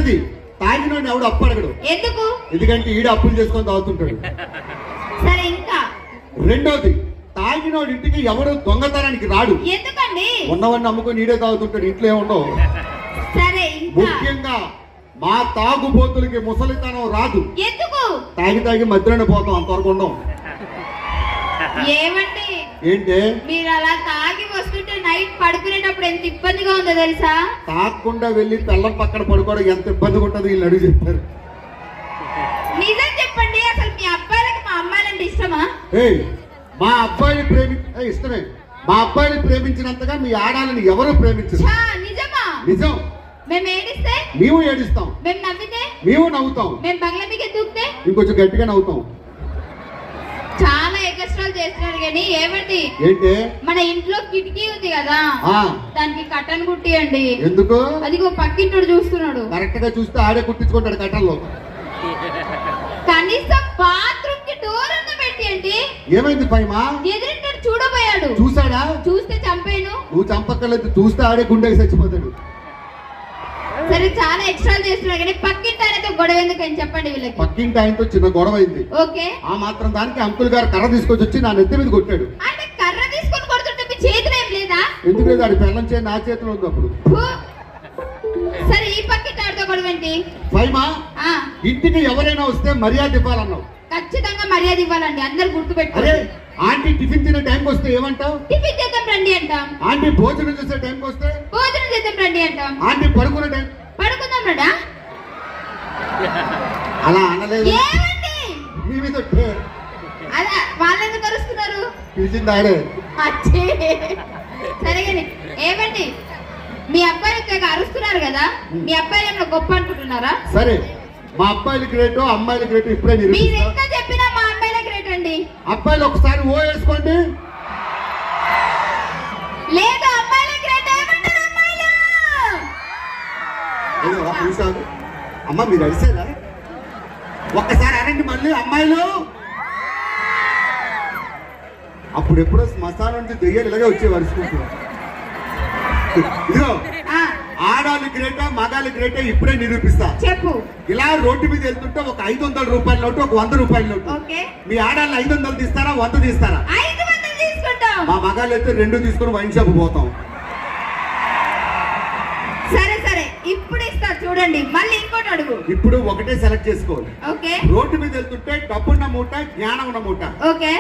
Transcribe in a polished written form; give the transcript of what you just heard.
మొదటిది, తాగినోడిని ఎవడు అప్పు అడగడు. ఎందుకు? ఎందుకంటే ఈడు అప్పులు చేసుకొని తాగుతుంటాడు. సరే ఇంకా రెండోది, తాగినోడి ఇంటికి ఎవడు దొంగతనానికి రాడు. ఎందుకండి? ఉన్నవన్నీ అమ్ముకొని ఈడే తాగుతుంటాడు, ఇంట్లో ఏముండవు. సరే ఇంకా ముఖ్యంగా మా తాగుబోతులకి ముసలితనం రాదు. ఎందుకు? తాగి మధ్యలోనే పోతాం, అంతవరకు ఉండం. ఏమండి ఏంటి మీరు అలా తాగి వస్తుంటే నైట్ పడుకునేటప్పుడు ఎంత ఇబ్బందిగా ఉందో తెలుసా? తాగకుండా వెళ్ళి తెల్లం పక్కన పడుకోవడం ఎంత ఇబ్బందిగా ఉంటుందో వీళ్ళు అడిగి చెప్పారు. నిజం చెప్పండి, అసలు మీ అబ్బాయిలకి మా అమ్మాయిలంటే ఇష్టమా? మా అబ్బాయిని ఇష్టమే. మా అబ్బాయిని ప్రేమించినంతగా మీ ఆడాలని ఎవరు ప్రేమించరు. నిజమా? నిజం. మేము ఏడిస్తే మేము ఏడిస్తాం, మేము నవ్వితే మేము నవ్వుతాం, మేము బంగ్లా మీకు దూకితే ఇంకొంచెం గట్టిగా నవ్వుతాం. చాలా ఎగస్ట్రాలు చేస్తున్నారు కానీ ఏమండి, ఏంటి మన ఇంట్లో కిటికీ ఉంది కదా, దానికి కట్టను కుట్టియండి. ఎందుకు? అదిగో పక్కింటోడు చూస్తున్నాడు. కరెక్ట్ గా చూస్తే ఆడే కుట్టించుకుంటాడు కట్టంలో. కనీసం బాత్రూమ్ కి డోర్ అన్న పెట్టియండి. ఏమైంది పైమా? ఎదురింటాడు చూడబోయాడు. చూసాడా? చూస్తే చంపేను. నువ్వు చంపక్కర్లేదు, చూస్తే ఆడే గుండెకి చచ్చిపోతాడు. సరే చాలా ఎక్స్ట్రా చేస్తున్నారు కానీ పక్కింటి ఆయనతో గొడవ ఎందుకు అని చెప్పండి వీళ్ళకి. పక్కింటి ఆయనతో చిన్న గొడవ అయింది. ఓకే. ఆ మాత్రం దానికి అంకుల్ గారు కర్ర తీసుకొచ్చి వచ్చి నా నెత్తి మీద కొట్టాడు. ఆయన కర్ర తీసుకొని కొడుతుంటే మీ చేతిలో ఏం లేదా? ఎందుకు లేదు? ఆడి పెళ్ళం చేయి నా చేతిలో ఉంది అప్పుడు. సరే ఈ పక్కింటి ఆడితో గొడవ ఏంటి? పైమా ఇంటికి ఎవరైనా వస్తే మర్యాద ఇవ్వాలన్నావు. ఖచ్చితంగా మర్యాద ఇవ్వాలండి, అందరు గుర్తుపెట్టుకోండి. అరే ఆంటీ టిఫిన్ తినే టైంకి వస్తే ఏమంటావు? టిఫిన్ చేద్దాం రండి అంటాం. ఆంటీ భోజనం చేసే టైంకి వస్తే భోజనం చేద్దాం రండి అంటాం. ఆంటీ పడుకునే టైం పడుకుందాం రండా. అలా అనలేదు. ఏమండి మీ మీద అలా వాళ్ళు ఎందుకు అరుస్తున్నారు? పిలిచింది ఆడే. సరే కానీ ఏమండి, మీ అబ్బాయిలు తెగ అరుస్తున్నారు కదా, మీ అబ్బాయిలు ఏమైనా గొప్ప అనుకుంటున్నారా? సరే మా అబ్బాయిలు గ్రేట్, అమ్మాయిలు గ్రేట్ ఇప్పుడే మీరు ఎంత చెప్పినా మా అబ్బాయిలే గ్రేట్ అండి. అబ్బాయిలు ఒకసారి ఓ వేసుకోండి. లేదు అమ్మాయిలే గ్రేట్. ఏమంటారు అమ్మాయిలు? అమ్మ మీరు అడిసారా? ఒక్కసారి అనండి మళ్ళీ అమ్మాయిలు. అప్పుడు ఎప్పుడో శ్మశానం నుంచి దెయ్యాలు ఇలాగే వచ్చేవారు అరుచుకుంటున్నారు. ఇదిగో ఆడాలి గ్రేటా మగాలి గ్రేటా ఇప్పుడే నిరూపిస్తా. చెప్పు. ఇలా రోడ్డు మీద వెళ్తుంటే ఒక 500 రూపాయల నోటు, ఒక 100 రూపాయల నోటు. మీ ఆడాళ్ళు 500 తీస్తారా 100 తీస్తారా? 500 తీసుకుంటాం. మా మగాళ్ళు అయితే 2 తీసుకుని వైన్ షాప్ పోతాం. సరే సరే ఇప్పుడు ఇస్తా చూడండి, మళ్ళీ ఇంకోటి అడుగు. ఇప్పుడు ఒకటే సెలెక్ట్ చేసుకోవాలి. ఓకే. రోడ్డు మీద వెళ్తుంటే డబ్బున్న మూట, జ్ఞానం ఉన్న మూట. ఓకే.